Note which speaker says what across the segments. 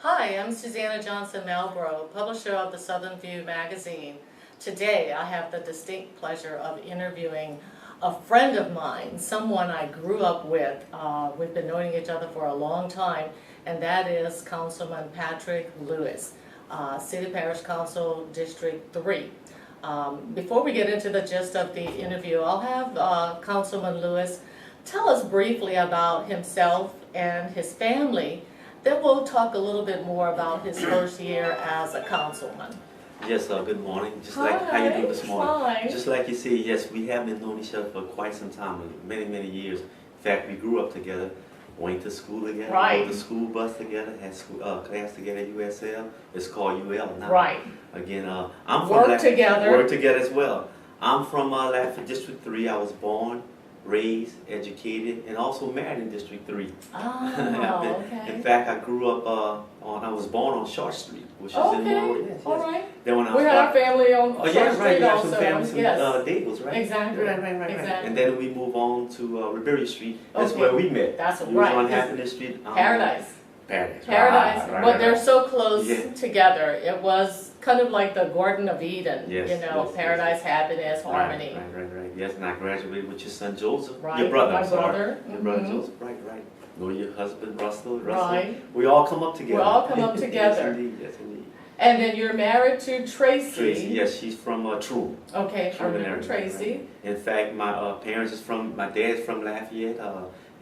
Speaker 1: Hi, I'm Susannah Malbreaux, publisher of the Southern View magazine. Today I have the distinct pleasure of interviewing a friend of mine, someone I grew up with. We've been knowing each other for a long time, and that is Councilman Patrick Lewis, City Parish Council District 3. Before we get into the gist of the interview, I'll have Councilman Lewis tell us briefly about himself and his family. Then we'll talk a little bit more about his first year as a councilman.
Speaker 2: Yes, good morning. Just like how you doing this morning?
Speaker 1: Fine.
Speaker 2: Just like you see, yes, we have been knowing each other for quite some time, many years. In fact, we grew up together, went to school together,
Speaker 1: Right.
Speaker 2: rode the school bus together, had school, class together at USL. It's called UL now.
Speaker 1: Right.
Speaker 2: Again, I'm from
Speaker 1: Work together.
Speaker 2: Work together as well. I'm from Lafayette District 3. I was born, raised, educated, and also married in District 3.
Speaker 1: Oh, okay.
Speaker 2: In fact, I grew up I was born on Short Street, which is in Malbreaux. Yes,
Speaker 1: All
Speaker 2: yes.
Speaker 1: right.
Speaker 2: Then when I
Speaker 1: We had our family on Short
Speaker 2: yeah, right.
Speaker 1: Street
Speaker 2: You have
Speaker 1: also.
Speaker 2: some families in
Speaker 1: Yes.
Speaker 2: Davis, right?
Speaker 1: Exactly.
Speaker 2: Right.
Speaker 1: Exactly.
Speaker 2: And then we move on to Ribery Street. That's
Speaker 1: Okay.
Speaker 2: where we met.
Speaker 1: That's
Speaker 2: you
Speaker 1: right.
Speaker 2: was on Happiness Street.
Speaker 1: Paradise.
Speaker 2: Paradise.
Speaker 1: Paradise.
Speaker 2: Right,
Speaker 1: But they're
Speaker 2: right.
Speaker 1: so close
Speaker 2: Yeah.
Speaker 1: together. It was kind of like the Garden of Eden.
Speaker 2: Yes,
Speaker 1: You know,
Speaker 2: yes,
Speaker 1: paradise,
Speaker 2: yes.
Speaker 1: happiness, harmony.
Speaker 2: Right. Yes, and I graduated with your son Joseph.
Speaker 1: Right.
Speaker 2: Your brother,
Speaker 1: My
Speaker 2: I'm sorry.
Speaker 1: brother.
Speaker 2: Your brother
Speaker 1: Mhm.
Speaker 2: Joseph. Right. Know your husband Russell.
Speaker 1: Right.
Speaker 2: We all come up together.
Speaker 1: We all come up together.
Speaker 2: Yes, indeed.
Speaker 1: And then you're married to Tracy.
Speaker 2: Tracy, yes, she's from True.
Speaker 1: Okay, I remember
Speaker 2: area,
Speaker 1: Tracy.
Speaker 2: right. In fact, my parents is my dad's from Lafayette,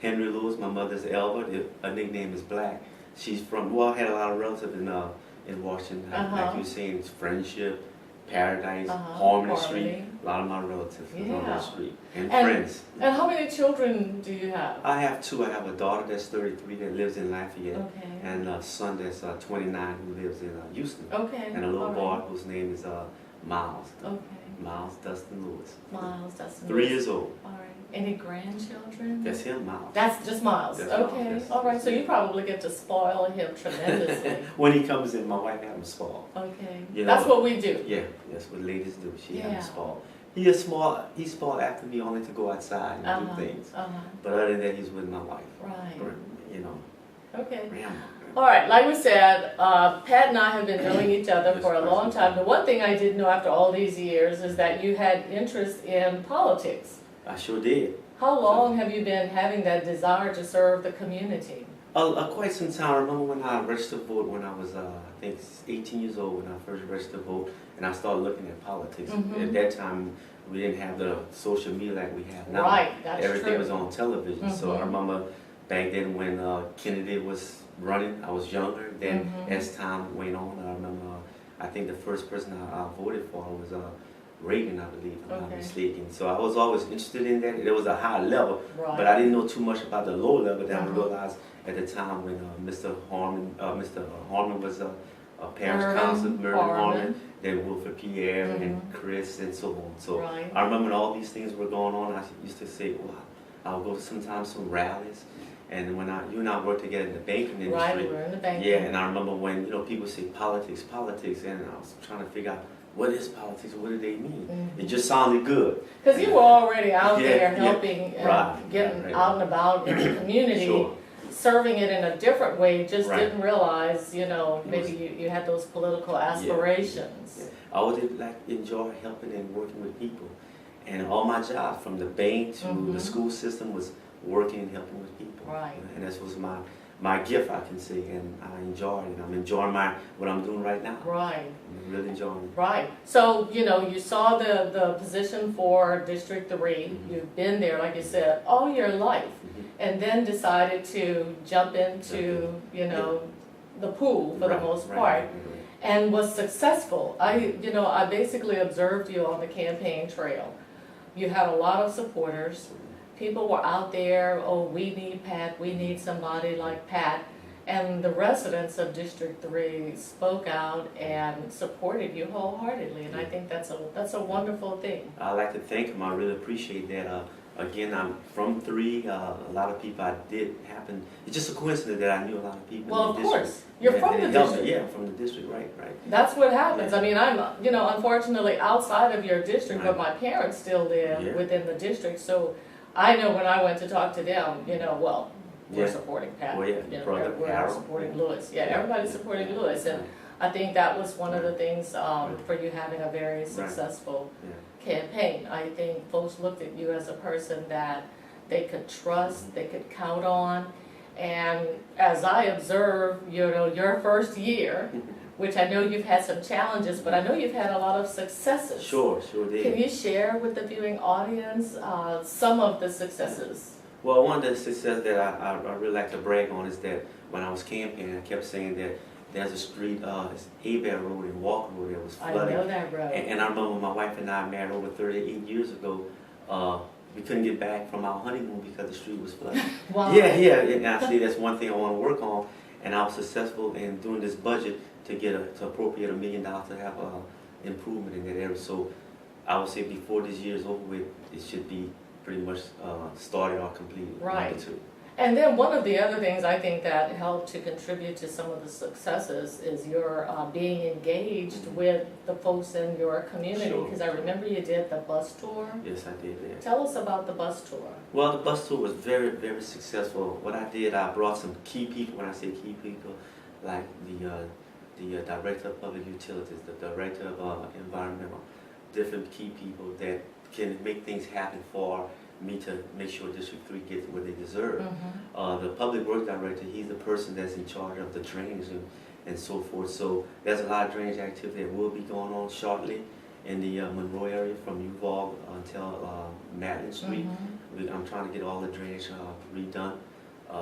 Speaker 2: Henry Lewis, my mother's Elba, her nickname is Black. She's from, I had a lot of relatives in Washington, like you were saying, it's Friendship, Paradise, Harmony Street. A lot of my relatives live on that street, and friends.
Speaker 1: And how many children do you have?
Speaker 2: I have two. I have a daughter that's 33 that lives in Lafayette,
Speaker 1: Okay.
Speaker 2: and a son that's 29 who lives in Houston,
Speaker 1: Okay.
Speaker 2: and a little
Speaker 1: all
Speaker 2: boy
Speaker 1: right.
Speaker 2: whose name is Miles.
Speaker 1: Okay.
Speaker 2: Miles Dustin Lewis.
Speaker 1: Miles, that's
Speaker 2: 3 years old.
Speaker 1: All right. Any grandchildren?
Speaker 2: That's him, Miles.
Speaker 1: That's just Miles.
Speaker 2: That's Miles,
Speaker 1: okay.
Speaker 2: yes.
Speaker 1: All right. So you probably get to spoil him tremendously.
Speaker 2: When he comes in, my wife has him spoiled.
Speaker 1: Okay.
Speaker 2: You
Speaker 1: That's
Speaker 2: know,
Speaker 1: what we do.
Speaker 2: Yeah, that's what ladies do. She has
Speaker 1: Yeah.
Speaker 2: him spoiled. He is small. He's spoiled after me only to go outside and do things. But other than that, he's with my wife.
Speaker 1: Right.
Speaker 2: You know.
Speaker 1: Okay.
Speaker 2: Grandma.
Speaker 1: All right, like we said, Pat and I have been knowing each other for a long time. The one thing I didn't know after all these years is that you had interest in politics.
Speaker 2: I sure did.
Speaker 1: How long have you been having that desire to serve the community?
Speaker 2: Quite some time. I remember when I registered to vote when I was, I think, 18 years old when I first registered to vote, and I started looking at politics. At that time, we didn't have the social media like we have now.
Speaker 1: Right, that's
Speaker 2: Everything
Speaker 1: true.
Speaker 2: was on television. So I remember back then when Kennedy was running, I was younger. Then as time went on, I remember, I think the first person I voted for was Reagan, I believe, if I'm not mistaken. So I was always interested in that. It was a high level, but I didn't know too much about the low level. Then I realized at the time when Mr. Harmon was a parish council, Mervyn Harmon, then Wilford Pierre and Chris and so on. So I remember when all these things were going on, I used to say, well, I'll go to sometimes some rallies. And when you and I worked together in the banking industry.
Speaker 1: Right, we were in the banking.
Speaker 2: Yeah, and I remember when people say politics, and I was trying to figure out what is politics, what do they mean? It just sounded good.
Speaker 1: Because you were already out
Speaker 2: Yeah,
Speaker 1: there
Speaker 2: yeah.
Speaker 1: helping, getting out and about in the community,
Speaker 2: Sure.
Speaker 1: serving it in a different way, just
Speaker 2: Right.
Speaker 1: didn't realize, maybe you had those political aspirations.
Speaker 2: Yeah. I always enjoy helping and working with people. And all my jobs, from the bank to the school system, was working and helping with people.
Speaker 1: Right.
Speaker 2: And that was my gift, I can say, and I enjoy it. I'm enjoying what I'm doing right now.
Speaker 1: Right.
Speaker 2: I'm really enjoying it.
Speaker 1: Right. So, you saw the position for District 3. You've been there, like you said, all your life, and then decided to jump into, the pool for the most part, and was successful. I basically observed you on the campaign trail. You had a lot of supporters. People were out there, oh, we need Pat, we need somebody like Pat. And the residents of District 3 spoke out and supported you wholeheartedly, and I think that's a wonderful thing.
Speaker 2: I'd like to thank him. I really appreciate that. Again, I'm from 3. A lot of people it's just a coincidence that I knew a lot of people
Speaker 1: Well,
Speaker 2: in the
Speaker 1: of
Speaker 2: district.
Speaker 1: course. You're from the district.
Speaker 2: Yeah, from the district, right.
Speaker 1: That's what happens. I mean, I'm, unfortunately outside of your district, but my parents still live within the district, so I know when I went to talk to them, we're
Speaker 2: Yeah.
Speaker 1: supporting Pat.
Speaker 2: Well, yeah,
Speaker 1: You know,
Speaker 2: brother
Speaker 1: we're
Speaker 2: Harold.
Speaker 1: supporting
Speaker 2: Yeah.
Speaker 1: Lewis. Yeah,
Speaker 2: Yeah.
Speaker 1: everybody's
Speaker 2: Yeah.
Speaker 1: supporting
Speaker 2: Yeah.
Speaker 1: Lewis, and
Speaker 2: Yeah.
Speaker 1: I think that was one of the
Speaker 2: Right.
Speaker 1: things
Speaker 2: Right.
Speaker 1: for you having a very successful
Speaker 2: Yeah.
Speaker 1: campaign. I think folks looked at you as a person that they could trust, they could count on, and as I observe, you know, your first year, which I know you've had some challenges, but I know you've had a lot of successes.
Speaker 2: Sure did.
Speaker 1: Can you share with the viewing audience some of the successes?
Speaker 2: Well, one of the successes that I really like to brag on is that when I was campaigning, I kept saying that there's a street, it's Hebert Road and Walker Road that was flooded.
Speaker 1: I know that road.
Speaker 2: And I remember when my wife and I married over 38 years ago, we couldn't get back from our honeymoon because the street was flooded.
Speaker 1: Wow.
Speaker 2: Yeah, and I see that's one thing I want to work on, and I was successful in doing this budget to appropriate $1 million to have improvement in that area. So I would say before this year is over with, it should be pretty much started or completed.
Speaker 1: Right.
Speaker 2: Number 2.
Speaker 1: And then one of the other things I think that helped to contribute to some of the successes is your being engaged with the folks in your community.
Speaker 2: Sure.
Speaker 1: Because I remember you did the bus tour.
Speaker 2: Yes, I did. Yeah.
Speaker 1: Tell us about the bus tour.
Speaker 2: Well, the bus tour was very successful. What I did, I brought some key people. When I say key people, like the director of public utilities, the director of environmental, different key people that can make things happen for me to make sure District 3 gets what they deserve. The public works director, he's the person that's in charge of the drainage and so forth. So there's a lot of drainage activity that will be going on shortly in the Monroe area from Uvalde until Madeline Street. I'm trying to get all the drainage redone.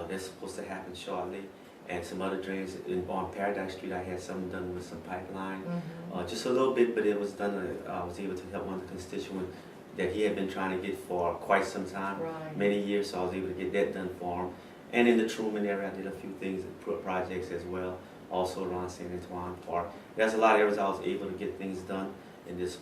Speaker 2: That's supposed to happen shortly. And some other drains on Paradise Street, I had some done with some pipeline. Just a little bit, but it was done. I was able to help one of the constituents that he had been trying to get for quite some time,
Speaker 1: Right.
Speaker 2: many years, so I was able to get that done for him. And in the Truman area, I did a few things, projects as well, also around St. Antoine Park. There's a lot of areas I was able to get things done in these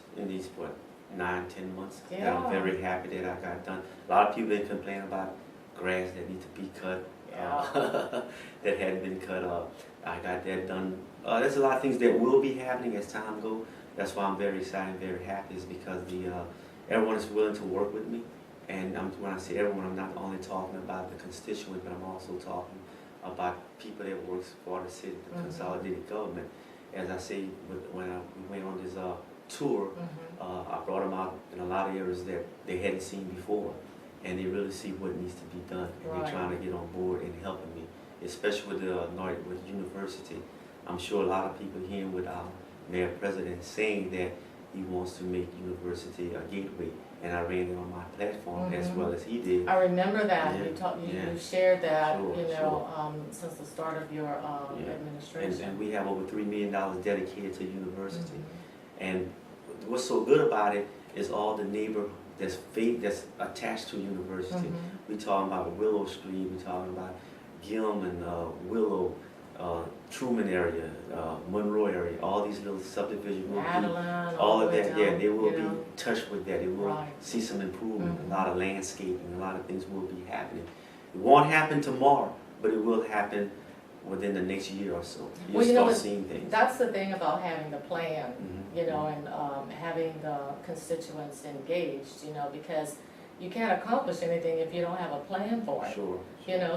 Speaker 2: 9-10 months.
Speaker 1: Yeah.
Speaker 2: That I'm very happy that I got done. A lot of people been complaining about grass that need to be cut.
Speaker 1: Yeah.
Speaker 2: That hadn't been cut up. I got that done. There's a lot of things that will be happening as time goes. That's why I'm very excited and very happy, is because everyone is willing to work with me. And when I say everyone, I'm not only talking about the constituent, but I'm also talking about people that works for the city, the consolidated government. As I say, when we went on this tour, I brought them out in a lot of areas that they hadn't seen before. And they really see what needs to be done. And
Speaker 1: Right.
Speaker 2: they're trying to get on board and helping me, especially with with university. I'm sure a lot of people hearing what our mayor president is saying, that he wants to make university a gateway. And I ran it on my platform as well as he did.
Speaker 1: I remember that.
Speaker 2: Yeah.
Speaker 1: You shared that,
Speaker 2: Sure,
Speaker 1: since the start of your administration.
Speaker 2: And we have over $3 million dedicated to university. And what's so good about it is all the neighborhood that's attached to university. We talking about Willow Street, we talking about Gilman, Willow, Truman area, Monroe area, all these little subdivisions.
Speaker 1: Madeline,
Speaker 2: All of
Speaker 1: the way
Speaker 2: that,
Speaker 1: down,
Speaker 2: they will
Speaker 1: you
Speaker 2: be
Speaker 1: know.
Speaker 2: touched with that. They will
Speaker 1: Right.
Speaker 2: see some improvement. A lot of landscaping, a lot of things will be happening. It won't happen tomorrow, but it will happen within the next year or so. You'll
Speaker 1: Well, you know
Speaker 2: start
Speaker 1: what,
Speaker 2: seeing things.
Speaker 1: That's the thing about having the plan,
Speaker 2: Mhm.
Speaker 1: and having the constituents engaged, because you can't accomplish anything if you don't have a plan for it.
Speaker 2: Sure.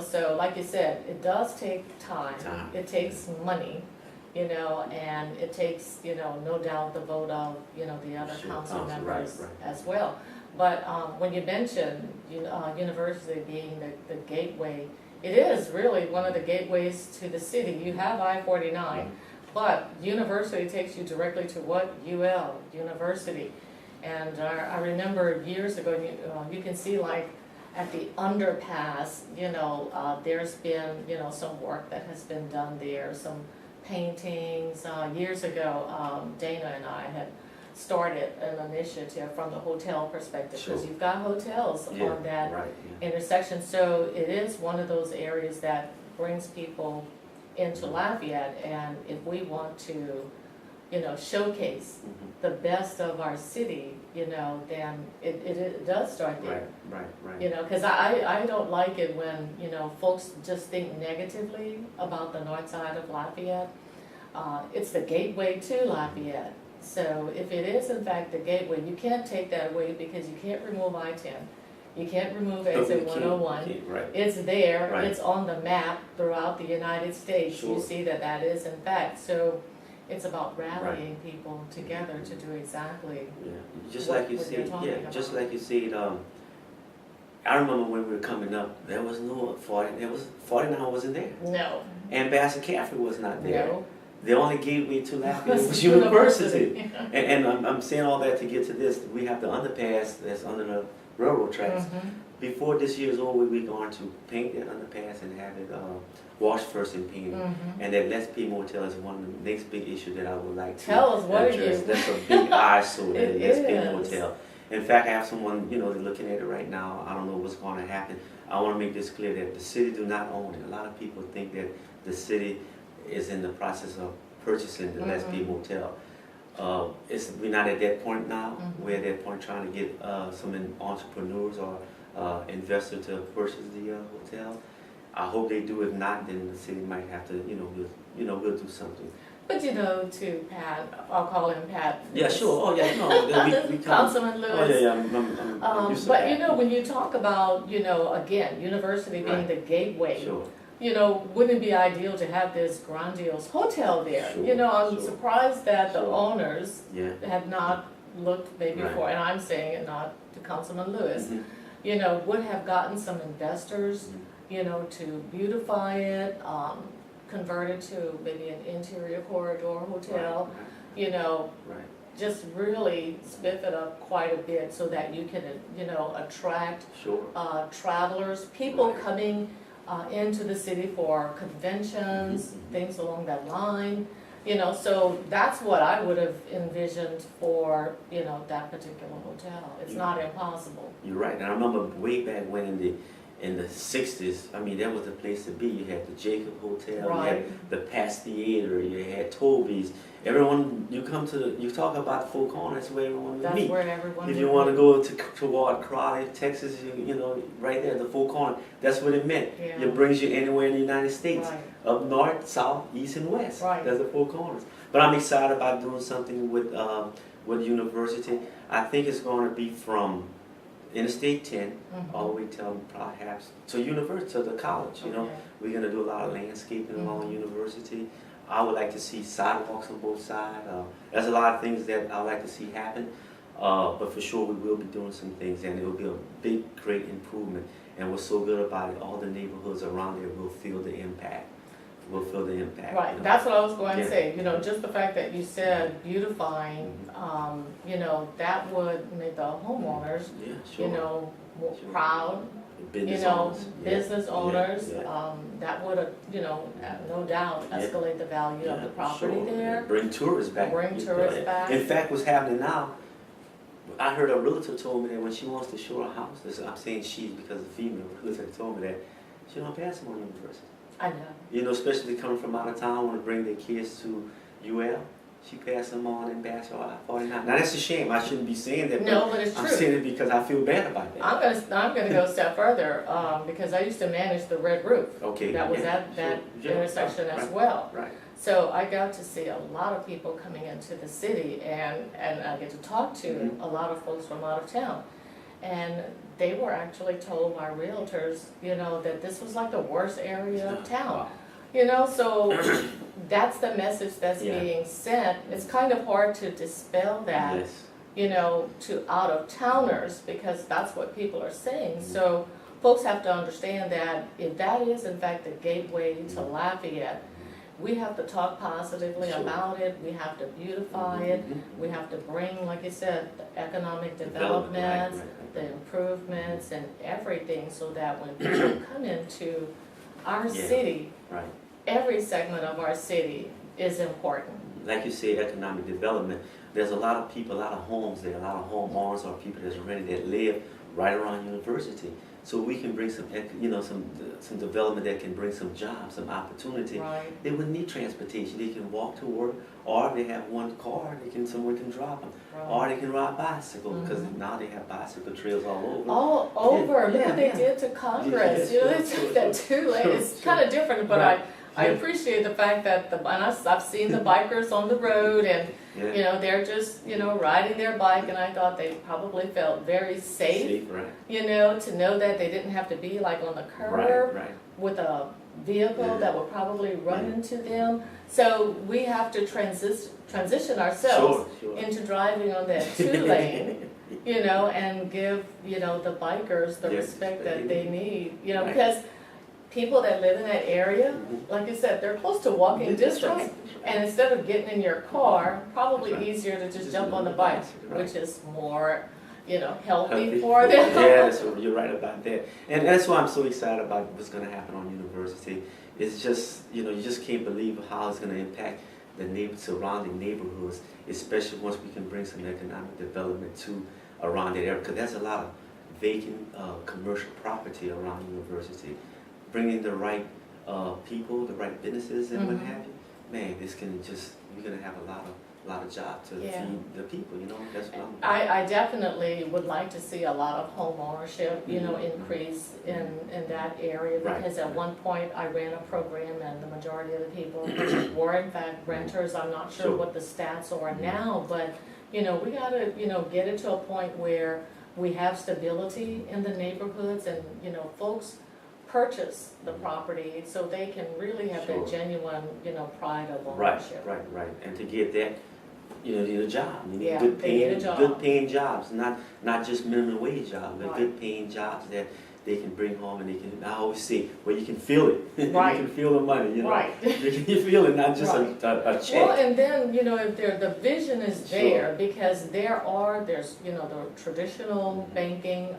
Speaker 1: So like you said, it does take time.
Speaker 2: Time.
Speaker 1: It takes money, and it takes, no doubt the vote of, the other
Speaker 2: Sure,
Speaker 1: council
Speaker 2: council,
Speaker 1: members
Speaker 2: right.
Speaker 1: as well. But when you mention university being the gateway, it is really one of the gateways to the city. You have I-49, but university takes you directly to what? UL, university. And I remember years ago, you can see like at the underpass, there's been, some work that has been done there, some paintings. Years ago, Dana and I had started an initiative from the hotel perspective, because
Speaker 2: Sure.
Speaker 1: you've got hotels on that
Speaker 2: right,
Speaker 1: intersection. So it is one of those areas that brings people into Lafayette, and if we want to, showcase the best of our city, then it does start there.
Speaker 2: Right.
Speaker 1: Because I don't like it when, folks just think negatively about the north side of Lafayette. It's the gateway to Lafayette. So if it is in fact the gateway, you can't take that away, because you can't remove I-10 You can't remove exit 101.
Speaker 2: Right.
Speaker 1: It's there,
Speaker 2: Right.
Speaker 1: it's on the map throughout the United States.
Speaker 2: Sure.
Speaker 1: You see that that is in fact. So it's about rallying people together to do exactly.
Speaker 2: Yeah, just
Speaker 1: what-
Speaker 2: like you
Speaker 1: what you're
Speaker 2: said,
Speaker 1: talking
Speaker 2: yeah,
Speaker 1: about.
Speaker 2: just like you said, I remember when we were coming up, there was no 49 wasn't there.
Speaker 1: No,
Speaker 2: Ambassador Caffrey was not there.
Speaker 1: no.
Speaker 2: The only gateway to Lafayette was university. And I'm saying all that to get to this. We have the underpass that's under the railroad tracks.
Speaker 1: Mhm.
Speaker 2: Before this year's over, we're going to paint that underpass and have it washed first and painted.
Speaker 1: Mhm.
Speaker 2: And that Les P Motel is one of the next big issue that I would like to
Speaker 1: Tell us, what are
Speaker 2: address.
Speaker 1: you?
Speaker 2: That's a big eyesore, that
Speaker 1: It
Speaker 2: Les P
Speaker 1: is.
Speaker 2: Motel. In fact, I have someone, looking at it right now. I don't know what's going to happen. I want to make this clear that the city do not own it. A lot of people think that the city is in the process of purchasing the Les P Motel. We're not at that point now. We're at that point trying to get some entrepreneurs or investor to purchase the hotel. I hope they do. If not, then the city might have to, we'll do something.
Speaker 1: But to Pat, I'll call him Pat.
Speaker 2: Yeah, sure. Oh, yeah, no. we
Speaker 1: Councilman
Speaker 2: Oh,
Speaker 1: Lewis.
Speaker 2: yeah, I'm used to
Speaker 1: But
Speaker 2: that.
Speaker 1: when you talk about, again, university being
Speaker 2: Right.
Speaker 1: the gateway,
Speaker 2: Sure.
Speaker 1: wouldn't it be ideal to have this grandiose hotel there?
Speaker 2: Sure,
Speaker 1: I'm
Speaker 2: sure.
Speaker 1: surprised that the
Speaker 2: Sure.
Speaker 1: owners
Speaker 2: Yeah.
Speaker 1: have not looked maybe
Speaker 2: Right.
Speaker 1: for, and I'm saying it not to Councilman Lewis,
Speaker 2: Mhm.
Speaker 1: would have gotten some investors, to beautify it, convert it to maybe an interior corridor hotel,
Speaker 2: Right.
Speaker 1: just really spiff it up quite a bit so that you can, attract
Speaker 2: Sure.
Speaker 1: travelers, people
Speaker 2: Right.
Speaker 1: coming into the city for conventions,
Speaker 2: Mhm.
Speaker 1: things along that line. So that's what I would have envisioned for, that particular hotel. It's not impossible.
Speaker 2: You're right. And I remember way back when in the 60s, I mean, that was the place to be. You had the Jacob Hotel, you had the Pass Theater, you had Toby's. Everyone, you talk about Four Corners, that's where everyone would
Speaker 1: That's
Speaker 2: meet.
Speaker 1: where everyone
Speaker 2: If
Speaker 1: would
Speaker 2: you want to
Speaker 1: be.
Speaker 2: go toward Crowley, Texas, right there, the Four Corners, that's what it meant.
Speaker 1: Yeah.
Speaker 2: It brings you anywhere in the United States,
Speaker 1: Right.
Speaker 2: up north, south, east, and west.
Speaker 1: Right.
Speaker 2: That's the Four Corners. But I'm excited about doing something with university. I think it's going to be from Interstate 10
Speaker 1: Mhm.
Speaker 2: all the way till perhaps to university, to the college.
Speaker 1: Okay.
Speaker 2: We're going to do a lot of landscaping along
Speaker 1: Mhm.
Speaker 2: university. I would like to see sidewalks on both sides. There's a lot of things that I like to see happen, but for sure we will be doing some things, and it will be a big, great improvement. And what's so good about it, all the neighborhoods around there will feel the impact. Will feel the impact.
Speaker 1: Right, that's what I was going to
Speaker 2: Yeah.
Speaker 1: say, just the fact that you said beautifying, that would make the homeowners,
Speaker 2: Yeah, sure.
Speaker 1: more
Speaker 2: Sure.
Speaker 1: proud,
Speaker 2: Business owners. Yeah.
Speaker 1: business owners,
Speaker 2: Yeah.
Speaker 1: that would, no doubt
Speaker 2: Yeah.
Speaker 1: escalate the value of the property
Speaker 2: sure.
Speaker 1: there.
Speaker 2: Bring tourists back.
Speaker 1: Bring tourists back.
Speaker 2: In fact, what's happening now, I heard a realtor told me that when she wants to show her house, I'm saying she because a female realtor told me that she don't pass them on university.
Speaker 1: I know.
Speaker 2: Especially coming from out of town, want to bring their kids to UL. She passed them on in Bastrop I-49. Now that's a shame. I shouldn't be saying that.
Speaker 1: No, but it's
Speaker 2: I'm
Speaker 1: true.
Speaker 2: saying it because I feel bad about that.
Speaker 1: I'm gonna go a step further, because I used to manage the Red Roof.
Speaker 2: Okay.
Speaker 1: That was
Speaker 2: yeah,
Speaker 1: at that
Speaker 2: sure,
Speaker 1: intersection as
Speaker 2: right,
Speaker 1: well.
Speaker 2: Right.
Speaker 1: So I got to see a lot of people coming into the city, and I get to talk to
Speaker 2: Mhm.
Speaker 1: a lot of folks from out of town. And they were actually told by realtors, that this was like the worst area of town.
Speaker 2: Wow.
Speaker 1: So that's the message that's
Speaker 2: Yeah.
Speaker 1: being sent. It's kind of hard to dispel that,
Speaker 2: Yes.
Speaker 1: to out-of-towners, because that's what people are saying.
Speaker 2: Mhm.
Speaker 1: So folks have to understand that if that is in fact the gateway to
Speaker 2: Mhm.
Speaker 1: Lafayette, we have to talk positively
Speaker 2: Sure.
Speaker 1: about it, we have to beautify it, we have to bring, like you said, the economic development, the improvements and everything, so that when people come into our
Speaker 2: Yeah.
Speaker 1: city,
Speaker 2: Right.
Speaker 1: every segment of our city is important.
Speaker 2: Like you say, economic development. There's a lot of people, a lot of homes there, a lot of homeowners or people that's rented that live right around university. So we can bring some development that can bring some jobs, some opportunity.
Speaker 1: Right.
Speaker 2: They wouldn't need transportation. They can walk to work, or if they have one car, someone can drop them, or they can ride bicycle because now they have bicycle trails all over.
Speaker 1: All over. Look
Speaker 2: Yeah,
Speaker 1: what they
Speaker 2: yeah.
Speaker 1: did to Congress.
Speaker 2: Yeah,
Speaker 1: They
Speaker 2: sure,
Speaker 1: took that
Speaker 2: sure,
Speaker 1: 2 lanes.
Speaker 2: sure,
Speaker 1: It's kind of different, but
Speaker 2: Right.
Speaker 1: I appreciate the fact that I've seen the bikers on the road and,
Speaker 2: Yeah.
Speaker 1: you know, they're just, you know, riding their bike, and I thought they probably felt very safe,
Speaker 2: Right.
Speaker 1: you know, to know that they didn't have to be like on the curb
Speaker 2: Right.
Speaker 1: with a vehicle
Speaker 2: Yeah.
Speaker 1: that would probably run
Speaker 2: Yeah.
Speaker 1: into them. So we have to transition ourselves
Speaker 2: Sure.
Speaker 1: into driving on that 2-lane, you know, and give, you know, the bikers the
Speaker 2: Yes,
Speaker 1: respect
Speaker 2: they
Speaker 1: that they need, you know,
Speaker 2: Right.
Speaker 1: because people that live in that area,
Speaker 2: Mhm.
Speaker 1: like you said, they're close to walking
Speaker 2: That's
Speaker 1: distance.
Speaker 2: right.
Speaker 1: And instead of getting in your car, probably
Speaker 2: That's right.
Speaker 1: easier to just
Speaker 2: Just
Speaker 1: jump on the
Speaker 2: go
Speaker 1: bike,
Speaker 2: fast, right.
Speaker 1: which is more, you know, healthy
Speaker 2: Healthy.
Speaker 1: for them.
Speaker 2: Yeah, so you're right about that. And that's why I'm so excited about what's going to happen on university. It's just, you know, you just can't believe how it's going to impact the surrounding neighborhoods, especially once we can bring some economic development to around that area, because there's a lot of vacant commercial property around university. Bringing the right people, the right businesses and what
Speaker 1: Mhm.
Speaker 2: have you, man, this can just, we're going to have a lot of jobs to
Speaker 1: Yeah.
Speaker 2: feed the people, you know, that's what I'm.
Speaker 1: I definitely would like to see a lot of home ownership, you know,
Speaker 2: Mhm.
Speaker 1: increase in that area,
Speaker 2: Right.
Speaker 1: because at one point I ran a program and the majority of the people were in fact renters. I'm not sure
Speaker 2: Sure.
Speaker 1: what the stats are
Speaker 2: Mhm.
Speaker 1: now, but, you know, we gotta, you know, get it to a point where we have stability in the neighborhoods and, you know, folks purchase the property so they can really have
Speaker 2: Sure.
Speaker 1: that genuine, you know, pride of
Speaker 2: Right,
Speaker 1: ownership.
Speaker 2: right. And to get that, you know, you need a job. You need
Speaker 1: Yeah,
Speaker 2: good
Speaker 1: they need a
Speaker 2: paying,
Speaker 1: job.
Speaker 2: good paying jobs, not just minimum wage jobs, but
Speaker 1: Right.
Speaker 2: good paying jobs that they can bring home and they can, I always say, where you can feel it.
Speaker 1: Right.
Speaker 2: You can feel the money, you know.
Speaker 1: Right.
Speaker 2: You feel it, not just
Speaker 1: Right.
Speaker 2: a check.
Speaker 1: Well, and then, you know, if the vision is there, because there's, you know, the traditional banking,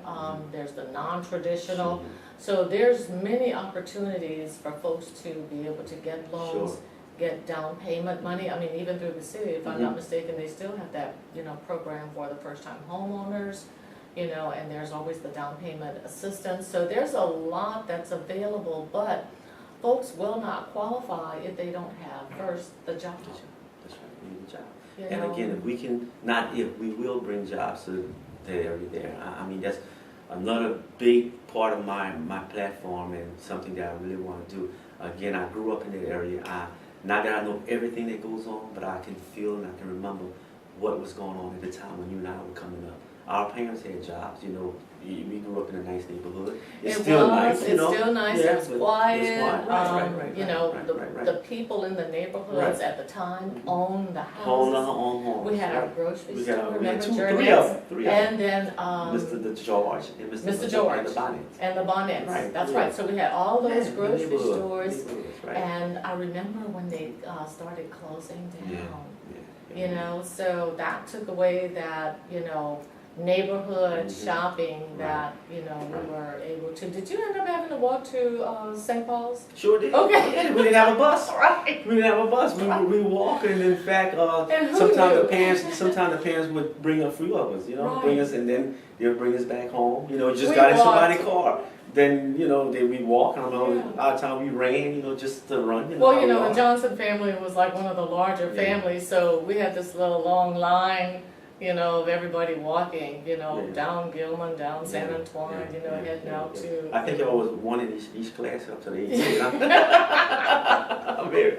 Speaker 1: there's the non-traditional.
Speaker 2: Sure.
Speaker 1: So there's many opportunities for folks to be able to get loans,
Speaker 2: Sure.
Speaker 1: get down payment money. I mean, even through the city, if I'm
Speaker 2: Mhm.
Speaker 1: not mistaken, they still have that, you know, program for the first-time homeowners, you know, and there's always the down payment assistance. So there's a lot that's available, but folks will not qualify if they don't have first the job.
Speaker 2: That's right, we need a job.
Speaker 1: You
Speaker 2: And
Speaker 1: know?
Speaker 2: again, if we can, not if, we will bring jobs to the area there. I mean, that's another big part of my platform and something that I really want to do. Again, I grew up in that area. Not that I know everything that goes on, but I can feel and I can remember what was going on at the time when you and I were coming up. Our parents had jobs, you know. We grew up in a nice neighborhood. It's still nice, you know.
Speaker 1: It's still nice,
Speaker 2: Yeah,
Speaker 1: it's
Speaker 2: but
Speaker 1: quiet,
Speaker 2: it's quiet. Right,
Speaker 1: you know,
Speaker 2: right.
Speaker 1: the people in the neighborhoods
Speaker 2: Right.
Speaker 1: at the time
Speaker 2: Mhm.
Speaker 1: owned the
Speaker 2: Own
Speaker 1: houses.
Speaker 2: our own homes.
Speaker 1: We had our
Speaker 2: right.
Speaker 1: grocery
Speaker 2: We
Speaker 1: store,
Speaker 2: got
Speaker 1: remember,
Speaker 2: three
Speaker 1: Journeys?
Speaker 2: of them.
Speaker 1: And then,
Speaker 2: Mr. George and
Speaker 1: Mr.
Speaker 2: Mr.
Speaker 1: George.
Speaker 2: and the Bonnet.
Speaker 1: and the Bonnets,
Speaker 2: Right,
Speaker 1: that's
Speaker 2: yeah.
Speaker 1: right, so we had all those
Speaker 2: Yeah,
Speaker 1: grocery
Speaker 2: neighborhood,
Speaker 1: stores,
Speaker 2: neighborhoods, right.
Speaker 1: and I remember when they started closing
Speaker 2: Yeah,
Speaker 1: down,
Speaker 2: yeah.
Speaker 1: you know, so that took away that, you know, neighborhood
Speaker 2: Mhm.
Speaker 1: shopping
Speaker 2: Right.
Speaker 1: that, you know, we
Speaker 2: Right.
Speaker 1: were able to. Did you end up having to walk to St. Paul's?
Speaker 2: Sure did.
Speaker 1: Okay.
Speaker 2: Yeah, we didn't have a bus.
Speaker 1: Right.
Speaker 2: We didn't have a bus. We walked, and in fact,
Speaker 1: And who
Speaker 2: sometimes
Speaker 1: knew?
Speaker 2: the parents would bring a few of us, you know,
Speaker 1: Right.
Speaker 2: bring us, and then they would bring us back home. You know, just
Speaker 1: We
Speaker 2: got in
Speaker 1: walked.
Speaker 2: somebody's car. Then you know, then we walk. I don't know.
Speaker 1: Yeah.
Speaker 2: Our time we ran, you know, just to run. You know,
Speaker 1: Well,
Speaker 2: how
Speaker 1: you
Speaker 2: we
Speaker 1: know, the
Speaker 2: are.
Speaker 1: Johnson family was like one of the larger
Speaker 2: Yeah.
Speaker 1: families, so we had this little long line, you know, of everybody walking, you know,
Speaker 2: Yeah.
Speaker 1: down Gilman, down San
Speaker 2: Yeah,
Speaker 1: Antoine,
Speaker 2: yeah,
Speaker 1: you know,
Speaker 2: yeah,
Speaker 1: heading
Speaker 2: yeah,
Speaker 1: out
Speaker 2: yeah.
Speaker 1: to.
Speaker 2: I think I was one in each class up to the 18. I'm very.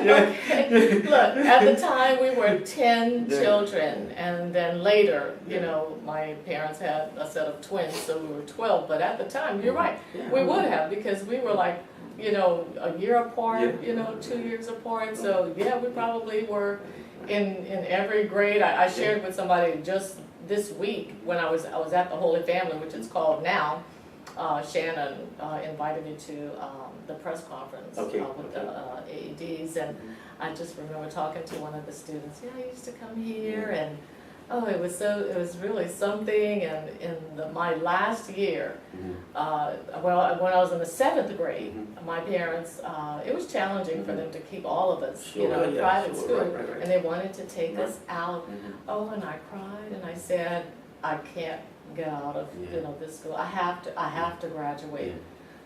Speaker 1: Okay, look, at the time, we were 10
Speaker 2: Yeah.
Speaker 1: children, and then later, you know, my parents had a set of twins, so we were 12, but at the time, you're right,
Speaker 2: Yeah.
Speaker 1: we would have, because we were like, you know, a year apart,
Speaker 2: Yeah.
Speaker 1: you know, 2 years apart, so yeah, we probably were in every grade. I shared with somebody just this week, when I was at the Holy Family, which it's called now. Shannon invited me to the press conference
Speaker 2: Okay,
Speaker 1: with the AEDs, and I just remember talking to one of the students. Yeah, I used to come here, and it was really something. And in my last year, when I was in the 7th grade, my parents, it was challenging for them to keep all of us, you know, in private school,
Speaker 2: right.
Speaker 1: and they wanted to take
Speaker 2: Right.
Speaker 1: us out. Oh, and I cried, and I said, I can't get out of,
Speaker 2: Yeah.
Speaker 1: you know, this school. I have to graduate.
Speaker 2: Yeah.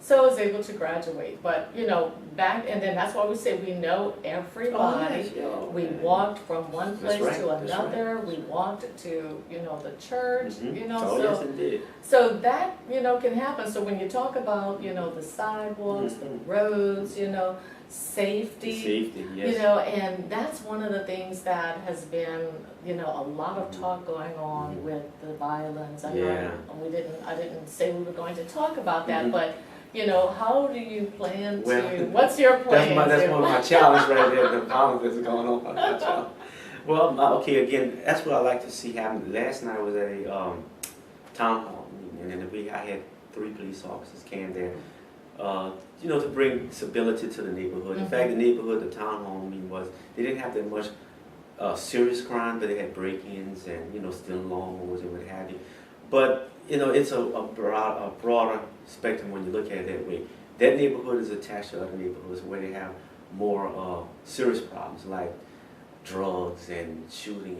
Speaker 1: So I was able to graduate, but and then that's why we say we know everybody. We walked from one place to another. We walked to, the church,
Speaker 2: yes, indeed.
Speaker 1: So that, can happen. So when you talk about, the sidewalks, the roads, safety,
Speaker 2: yes.
Speaker 1: And that's one of the things that has been, a lot of talk going on with the violence. I didn't say we were going to talk about that, but how do you plan to, what's your plan?
Speaker 2: That's one of my challenges right there, the violence that's going on. Well, okay, again, that's what I like to see happen. Last night was a town hall meeting, and then I had 3 police officers came there, to bring stability to the neighborhood. In fact, the neighborhood, the town hall meeting they didn't have that much serious crime, but they had break-ins and, stealing lawnmowers and what have you. But, it's a broader spectrum when you look at it that way. That neighborhood is attached to other neighborhoods where they have more serious problems like drugs and shooting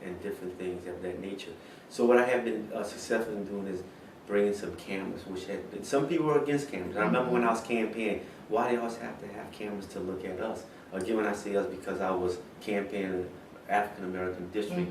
Speaker 2: and different things of that nature. So what I have been successful in doing is bringing some cameras, which some people were against cameras. I remember when I was campaigning, why they always have to have cameras to look at us? Again, when I say us, because I was campaigning in the African American district,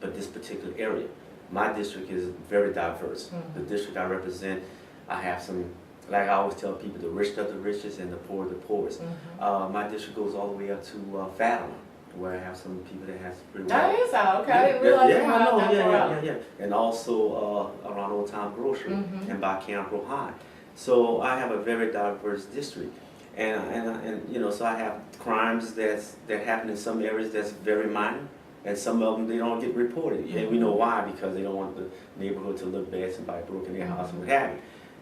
Speaker 2: but this particular area. My district is very diverse. The district I represent, I have some, like I always tell people, the rich of the richest and the poor of the poorest. My district goes all the way up to Fatima, where I have some people that have pretty well.
Speaker 1: That is out, okay. I didn't realize you went that far.
Speaker 2: Yeah. And also around Old Town Grocery and by Campbell High. So I have a very diverse district. And so I have crimes that happen in some areas that's very minor. And some of them, they don't get reported. And we know why, because they don't want the neighborhood to look bad, somebody broke in their house and what have you.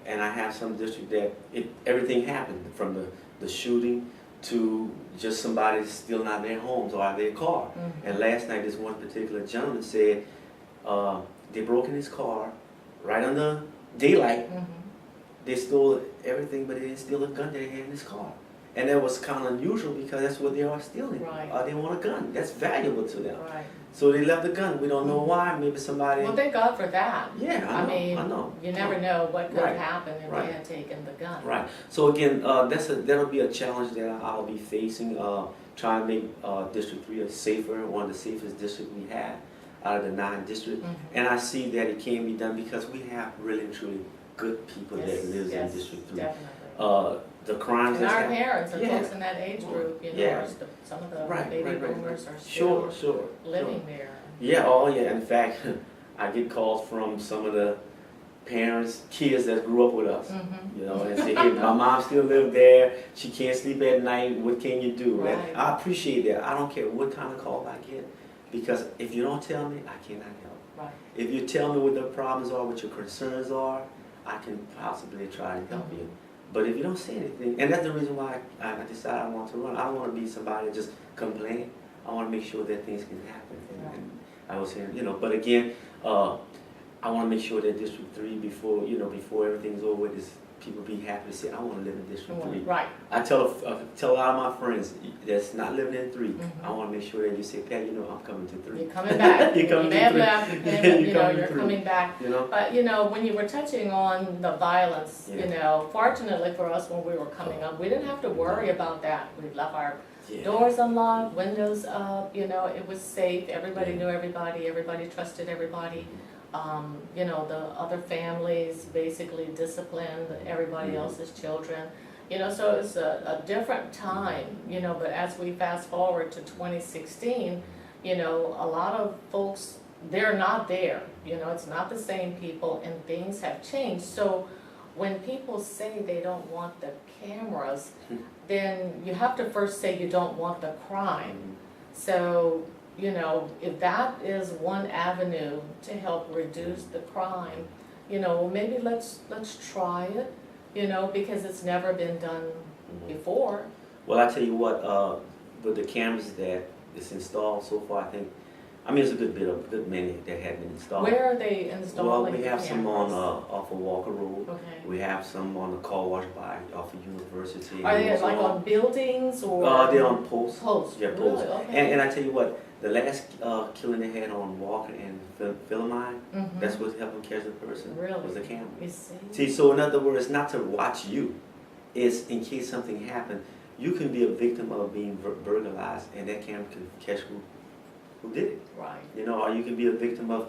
Speaker 2: And I have some district that everything happened, from the shooting to just somebody stealing out of their homes or out of their car. And last night, this one particular gentleman said they broke in his car right under daylight. They stole everything, but they didn't steal a gun that they had in his car. And that was kind of unusual because that's what they are stealing. They want a gun. That's valuable to them. So they left the gun. We don't know why. Maybe somebody...
Speaker 1: Well, thank God for that.
Speaker 2: Yeah, I know.
Speaker 1: You never know what could happen if they had taken the gun.
Speaker 2: So again, that'll be a challenge that I'll be facing, trying to make District 3 a safer, one of the safest districts we have out of the 9 districts. And I see that it can be done because we have really and truly good people that live in District 3.
Speaker 1: Definitely.
Speaker 2: The crimes
Speaker 1: and our parents and folks in that age group, some of the baby boomers are still living there.
Speaker 2: In fact, I get calls from some of the parents, kids that grew up with us, and say, hey, my mom still lives there, she can't sleep at night, what can you do? And I appreciate that. I don't care what kind of call I get, because if you don't tell me, I cannot help. If you tell me what the problems are, what your concerns are, I can possibly try and help you. But if you don't say anything, and that's the reason why I decided I want to run. I don't want to be somebody that just complain. I want to make sure that things can happen. And I was saying, but again, I want to make sure that District 3, before everything's over with, is people be happy to say, I want to live in District 3. I tell a lot of my friends that's not living in 3, I want to make sure that you say, Pat, I'm coming to 3.
Speaker 1: You're coming back.
Speaker 2: You're coming
Speaker 1: you may have left, you're coming back.
Speaker 2: But
Speaker 1: when you were touching on the violence, fortunately for us when we were coming up, we didn't have to worry about that. We left our doors unlocked, windows up, it was safe, everybody knew everybody, everybody trusted everybody. The other families basically disciplined everybody else's children. So it's a different time, but as we fast forward to 2016, a lot of folks, they're not there. It's not the same people and things have changed. So when people say they don't want the cameras, then you have to first say you don't want the crime. So if that is one avenue to help reduce the crime, maybe let's try it, because it's never been done before.
Speaker 2: Well, I tell you what, with the cameras that is installed so far, there's a good many that have been installed.
Speaker 1: Where are they installing?
Speaker 2: Well, we have some on off of Walker Road.
Speaker 1: Okay.
Speaker 2: We have some on the car wash off of University.
Speaker 1: Are they on buildings or?
Speaker 2: They're on posts.
Speaker 1: Posts.
Speaker 2: Yeah, posts.
Speaker 1: Really? Okay.
Speaker 2: And I tell you what, The last killing they had on Walker and Philomine, that's what helped them catch the person.
Speaker 1: Really?
Speaker 2: Was the camera.
Speaker 1: You see?
Speaker 2: See, so in other words, not to watch you. It's in case something happened, you can be a victim of being burglarized, and that camera can catch who did it.
Speaker 1: Right.
Speaker 2: You know, or you can be a victim of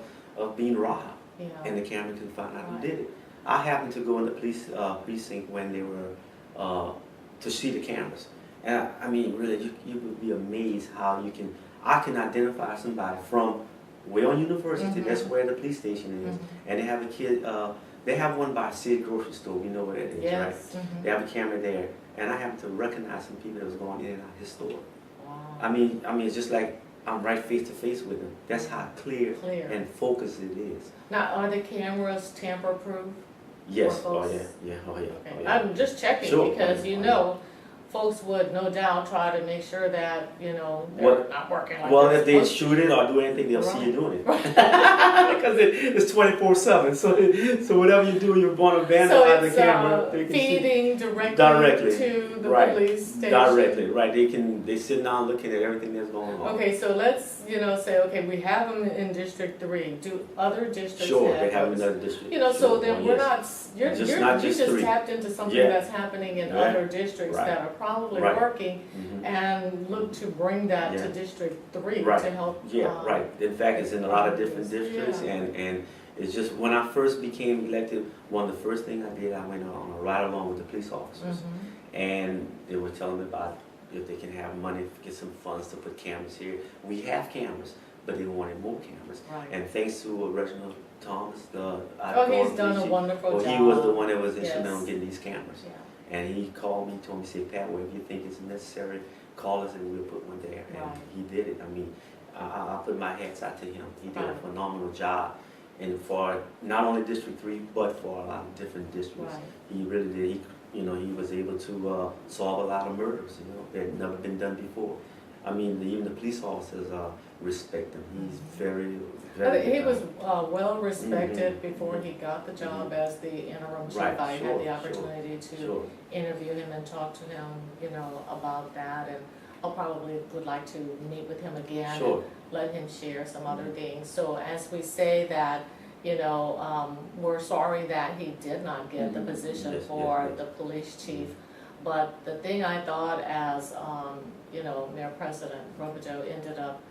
Speaker 2: being robbed,
Speaker 1: Yeah.
Speaker 2: and the camera can find out
Speaker 1: Right.
Speaker 2: who did it. I happened to go in the police precinct when they were to see the cameras, and I mean, really, you would be amazed how I can identify somebody from way on University. That's where the police station is, and they have a kid. They have one by Sid grocery store. You know where that is,
Speaker 1: Yes.
Speaker 2: right? They have a camera there, and I happen to recognize some people that was going in and out of his store.
Speaker 1: Wow.
Speaker 2: I mean, it's just like I'm right face to face with them. That's how clear
Speaker 1: Clear.
Speaker 2: and focused it is.
Speaker 1: Now, are the cameras tamper-proof?
Speaker 2: Yes.
Speaker 1: For
Speaker 2: Oh
Speaker 1: folks?
Speaker 2: yeah. Oh yeah.
Speaker 1: Okay.
Speaker 2: Oh, yeah.
Speaker 1: I'm just checking
Speaker 2: Sure.
Speaker 1: because
Speaker 2: Oh, yeah.
Speaker 1: folks would no doubt try to make sure that, they're
Speaker 2: Well-
Speaker 1: not working like
Speaker 2: Well,
Speaker 1: they're
Speaker 2: if they
Speaker 1: supposed to.
Speaker 2: shoot it or do anything, they'll see you doing it.
Speaker 1: Right.
Speaker 2: Because it's 24/7. So whatever you do, you're going to
Speaker 1: So
Speaker 2: vandalize the
Speaker 1: it's
Speaker 2: camera. They can see.
Speaker 1: feeding directly
Speaker 2: Directly.
Speaker 1: to the
Speaker 2: Right.
Speaker 1: police station.
Speaker 2: Directly, right? They sit down looking at everything that's going on.
Speaker 1: Okay, so let's, say, okay, we have them in District 3. Do other districts
Speaker 2: Sure,
Speaker 1: have
Speaker 2: they have
Speaker 1: those?
Speaker 2: another district.
Speaker 1: So
Speaker 2: Sure.
Speaker 1: then
Speaker 2: Oh,
Speaker 1: we're
Speaker 2: yes.
Speaker 1: not,
Speaker 2: Not
Speaker 1: you
Speaker 2: just
Speaker 1: just
Speaker 2: three.
Speaker 1: tapped into something
Speaker 2: Yeah.
Speaker 1: that's happening in
Speaker 2: Right.
Speaker 1: other districts
Speaker 2: Right.
Speaker 1: that are probably
Speaker 2: Right.
Speaker 1: working,
Speaker 2: Mhm.
Speaker 1: and look to bring that to
Speaker 2: Yeah.
Speaker 1: District 3
Speaker 2: Right.
Speaker 1: to help.
Speaker 2: Yeah, right. In fact, it's in a lot of different
Speaker 1: Yeah.
Speaker 2: districts, and it's just when I first became elected, one of the first things I did, I went on a ride along with the police officers, and they were telling me about if they can have money, get some funds to put cameras here. We have cameras, but they wanted more cameras.
Speaker 1: Right.
Speaker 2: And thanks to Reginald Thomas,
Speaker 1: He's done a wonderful job.
Speaker 2: he was the one that was
Speaker 1: Yes.
Speaker 2: instrumental in getting these cameras.
Speaker 1: Yeah.
Speaker 2: And he called me, told me, said, Pat, well, if you think it's necessary, call us and we'll put one there. And
Speaker 1: Right.
Speaker 2: he did it. I mean, I put my hats out to him. He did a
Speaker 1: Right.
Speaker 2: phenomenal job. And for not only District 3, but for a lot of different districts.
Speaker 1: Right.
Speaker 2: He really did. He was able to solve a lot of murders, that had never been done before. I mean, even the police officers respect him. He's very,
Speaker 1: I
Speaker 2: very.
Speaker 1: think he was well respected before he got the job as the interim chief.
Speaker 2: Right,
Speaker 1: I had
Speaker 2: sure,
Speaker 1: the opportunity to
Speaker 2: Sure.
Speaker 1: interview him and talk to him, about that, and I'll probably would like to meet with him again.
Speaker 2: Sure.
Speaker 1: And let him share some other things. So as we say that, we're sorry that he did not get the position
Speaker 2: Yes,
Speaker 1: for
Speaker 2: yes.
Speaker 1: the police chief. But the thing I thought as, Mayor President Robideau ended up,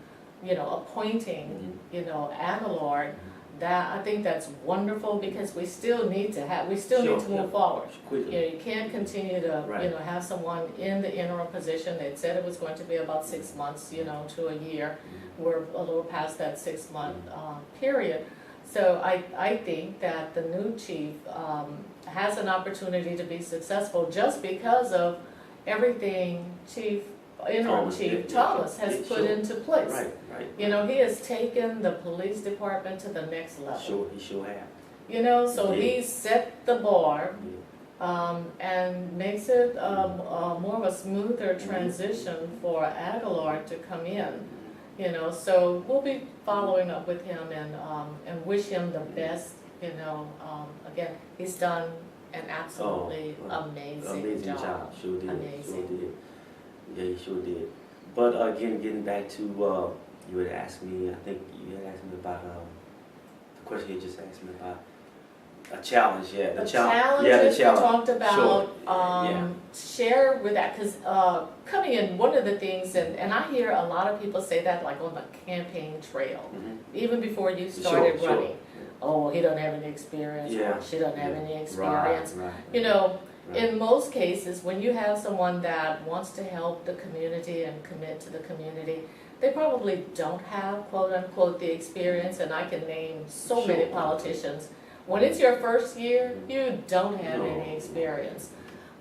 Speaker 1: appointing, Aguilar, that, I think that's wonderful because we still need to
Speaker 2: Sure,
Speaker 1: move
Speaker 2: yeah.
Speaker 1: forward.
Speaker 2: Quickly.
Speaker 1: You can't continue to,
Speaker 2: Right.
Speaker 1: have someone in the interim position. They'd said it was going to be about 6 months, to a year. We're a little past that 6-month period. So I think that the new chief has an opportunity to be successful just because of everything interim
Speaker 2: Thomas
Speaker 1: chief
Speaker 2: did,
Speaker 1: Thomas
Speaker 2: yeah.
Speaker 1: has
Speaker 2: Yeah,
Speaker 1: put
Speaker 2: sure.
Speaker 1: into place.
Speaker 2: Right.
Speaker 1: He has taken the police department to the next level.
Speaker 2: He sure have.
Speaker 1: So
Speaker 2: Yeah.
Speaker 1: he set the bar
Speaker 2: Yeah.
Speaker 1: and makes it more of a smoother transition for Aguilar to come in. So we'll be following up with him and wish him the best. Again, he's done an absolutely amazing job.
Speaker 2: Sure did.
Speaker 1: Amazing.
Speaker 2: Sure did. Yeah, he sure did. But again, getting back to you had asked me. I think you had asked me about the question you just asked me about a challenge. Yeah,
Speaker 1: The
Speaker 2: challenge.
Speaker 1: challenges
Speaker 2: Yeah, the
Speaker 1: we
Speaker 2: challenge.
Speaker 1: talked about,
Speaker 2: Yeah.
Speaker 1: share with that, because coming in, one of the things, and I hear a lot of people say that like on the campaign trail,
Speaker 2: Mhm.
Speaker 1: even before you started
Speaker 2: Sure.
Speaker 1: running. Oh, well, he doesn't have any experience,
Speaker 2: Yeah.
Speaker 1: or she doesn't have
Speaker 2: Yeah.
Speaker 1: any experience.
Speaker 2: Right.
Speaker 1: In most cases, when you have someone that wants to help the community and commit to the community, they probably don't have quote unquote the experience, and I can name so many
Speaker 2: Sure.
Speaker 1: politicians. When it's your first year, you don't have
Speaker 2: No.
Speaker 1: any experience,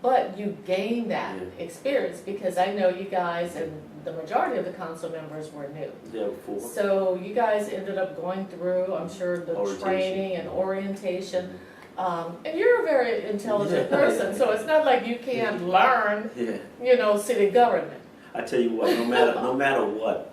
Speaker 1: but you gain that
Speaker 2: Yeah.
Speaker 1: experience because I know you guys and the majority of the council members were new.
Speaker 2: Yeah, four.
Speaker 1: So you guys ended up going through, I'm sure, the
Speaker 2: Orientation.
Speaker 1: training and orientation. And you're a very intelligent
Speaker 2: Yeah.
Speaker 1: person, so it's not like you can't learn,
Speaker 2: Yeah.
Speaker 1: city government.
Speaker 2: I tell you what, no matter what,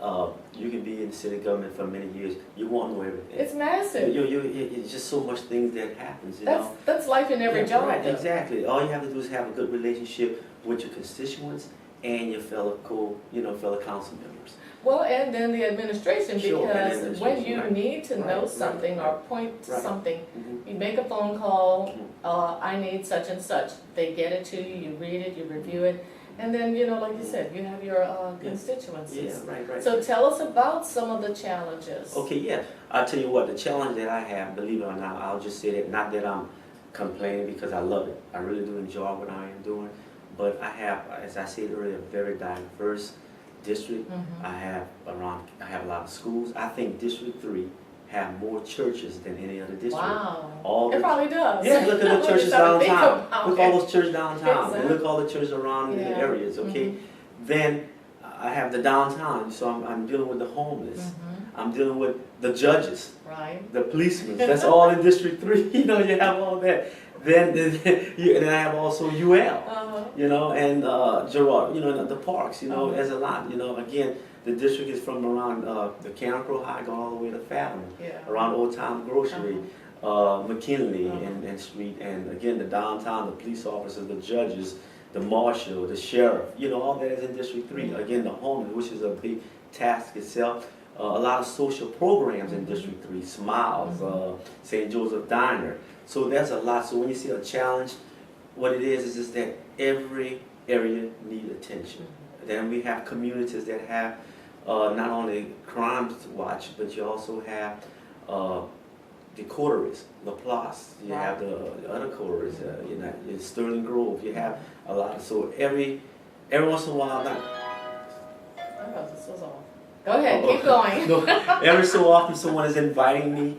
Speaker 2: you can be in city government for many years. You won't know everything.
Speaker 1: It's massive.
Speaker 2: It's just so much things that happens.
Speaker 1: That's life in every
Speaker 2: Yeah,
Speaker 1: job.
Speaker 2: right,
Speaker 1: though.
Speaker 2: exactly. All you have to do is have a good relationship with your constituents and your fellow council members.
Speaker 1: Well, and then the administration,
Speaker 2: Sure, and
Speaker 1: because when
Speaker 2: administration,
Speaker 1: you
Speaker 2: right.
Speaker 1: need to know
Speaker 2: Right,
Speaker 1: something
Speaker 2: right,
Speaker 1: or point to
Speaker 2: right.
Speaker 1: something,
Speaker 2: Mhm.
Speaker 1: you make a phone call,
Speaker 2: Mhm.
Speaker 1: I need such and such. They get it to you, you read it, you review it, and then, you know, like you said, you have your constituencies.
Speaker 2: Yeah, right.
Speaker 1: So tell us about some of the challenges.
Speaker 2: Okay, yeah. I'll tell you what, the challenge that I have, believe it or not, I'll just say that, not that I'm complaining because I love it. I really do enjoy what I am doing. But I have, as I said earlier, a very diverse district.
Speaker 1: Mhm.
Speaker 2: I have a lot of schools. I think District 3 have more churches than any other district.
Speaker 1: Wow.
Speaker 2: All
Speaker 1: It
Speaker 2: the,
Speaker 1: probably does.
Speaker 2: yeah, look at the
Speaker 1: When
Speaker 2: churches
Speaker 1: you start to think
Speaker 2: downtown.
Speaker 1: about
Speaker 2: Look
Speaker 1: it.
Speaker 2: at all those churches downtown. And look
Speaker 1: Exactly.
Speaker 2: at all the churches around in the
Speaker 1: Yeah.
Speaker 2: areas, okay?
Speaker 1: Mhm.
Speaker 2: Then I have the downtown, so I'm dealing with the homeless.
Speaker 1: Mhm.
Speaker 2: I'm dealing with the judges,
Speaker 1: Right.
Speaker 2: the policemen. That's all in District 3. You know, you have all that. Then I have also UL, you know, and Gerard, you know, the parks, you know, there's a lot, you know. Again, the district is from around the Canacro High going all the way to Fathom,
Speaker 1: Yeah.
Speaker 2: around Old Town Grocery, McKinley and Street, and again, the downtown, the police officers, the judges, the marshal, the sheriff, you know, all that is in District 3. Again, the homeless, which is a big task itself. A lot of social programs in District 3, Smiles, St. Joseph Diner. So there's a lot. So when you see a challenge, what it is that every area needs attention. Then we have communities that have not only crime watch, but you also have the coteries, Laplace. You have the other coteries, you know, in Sterling Grove. You have a lot. So every once in a while,
Speaker 1: Oh, this was all. Go ahead, keep going.
Speaker 2: no, every so often, someone is inviting me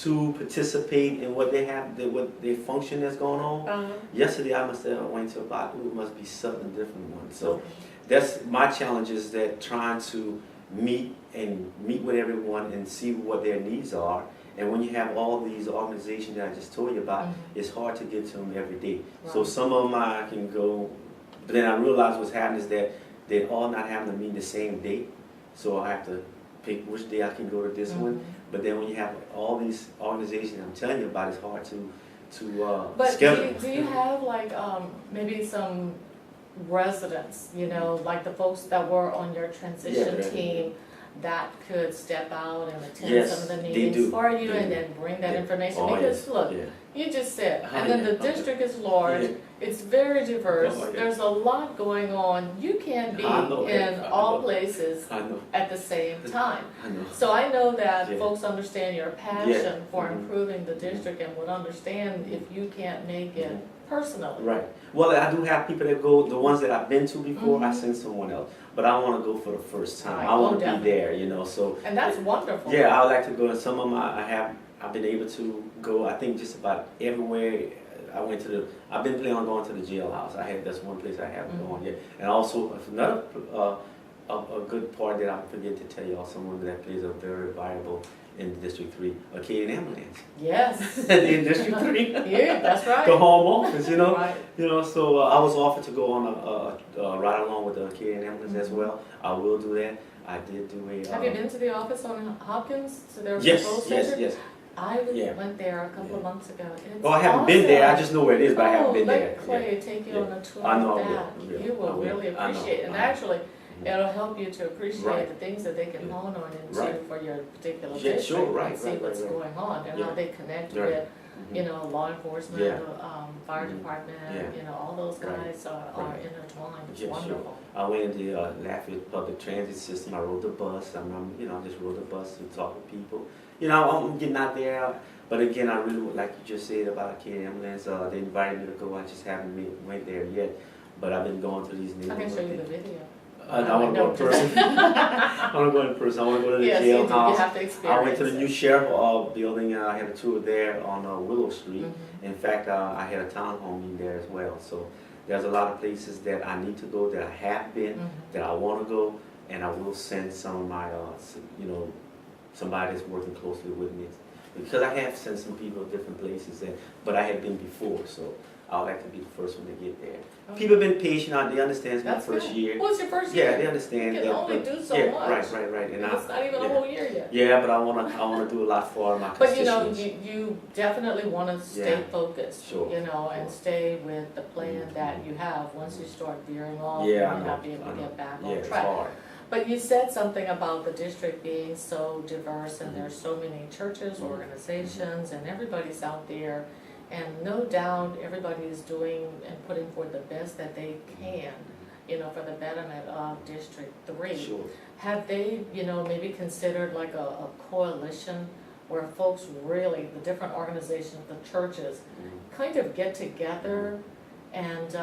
Speaker 2: to participate in what they have, what their function that's going on. Yesterday, I must have went to about, it must be 7 different ones. So that's my challenge, is that trying to meet with everyone and see what their needs are. And when you have all these organizations that I just told you about, it's hard to get to them every day. Right. So some of them I can go, but then I realize what's happening is that they're all not having to meet the same day. So I have to pick which day I can go to this one. But then when you have all these organizations I'm telling you about, it's hard to schedule.
Speaker 1: But do you have like maybe some residents, you know, like the folks that were on your transition team that could step out and attend some of the meetings for you and then bring that information? Because look, you just said, and then the district is large, it's very diverse, there's a lot going on. You can't be in all places at the same time. So I know that folks understand your passion for improving the district and would understand if you can't make it personally.
Speaker 2: Right. Well, I do have people that go, the ones that I've been to before, I send someone else. But I want to go for the first time.
Speaker 1: Right.
Speaker 2: I want to be there, you know. So.
Speaker 1: And that's wonderful.
Speaker 2: Yeah, I would like to go. And some of them I've been able to go. I think just about everywhere. I've been planning on going to the jailhouse. That's one place I haven't gone yet. And also another a good part that I forget to tell y'all, someone that plays a very viable in District 3, Acadian Ambulance.
Speaker 1: Yes.
Speaker 2: In District 3.
Speaker 1: Yeah, that's right.
Speaker 2: The home office, you know.
Speaker 1: Right.
Speaker 2: You know, so I was offered to go on a ride along with the Acadian Ambulance as well. I will do that. I did do a.
Speaker 1: Have you been to the office on Hopkins, to their
Speaker 2: yes,
Speaker 1: control center?
Speaker 2: yes.
Speaker 1: I went there a couple of months ago. It's
Speaker 2: I haven't been there. I just know where it is, but I haven't been there.
Speaker 1: Let Clay take you on a tour
Speaker 2: I know,
Speaker 1: of that. You will really appreciate it. And actually, it'll help you to appreciate the things that they can hone on into for your particular district and see what's going on and how they connect with, you know, law enforcement, fire department, you know, all those guys are intertwined. It's wonderful.
Speaker 2: I went in the Lafayette public transit system. I rode the bus. I just rode the bus to talk to people. You know, I'm getting out there. But again, I really would, like you just said about Acadian Ambulance, they invited me to go. I just haven't went there yet. But I've been going to these neighborhoods.
Speaker 1: I can show you the video.
Speaker 2: I want to go in person. I want to go in person. I want to go to the jailhouse.
Speaker 1: You have to experience
Speaker 2: I went to the new sheriff building. I had a tour there on Willow Street. In fact, I had a town hall meeting there as well. So there's a lot of places that I need to go, that I have been, that I want to go, and I will send some of my, somebody that's working closely with me. Because I have sent some people to different places, but I had been before, so I would like to be the first one to get there. Okay. People have been patient. They understand it's my first year.
Speaker 1: Well, it's your first year.
Speaker 2: Yeah, they understand.
Speaker 1: You can only do so much.
Speaker 2: Right. And
Speaker 1: it's not even a whole year yet.
Speaker 2: Yeah, but I want to do a lot for my constituents.
Speaker 1: But you definitely want to stay focused, you know, and stay with the plan that you have. Once you start veering off, you may not be able to get back on track. But you said something about the district being so diverse, and there's so many churches, organizations, and everybody's out there. And no doubt, everybody is doing and putting forth the best that they can, for the betterment of District 3.
Speaker 2: Sure.
Speaker 1: Have they, maybe considered like a coalition where folks really, the different organizations, the churches, kind of get together and,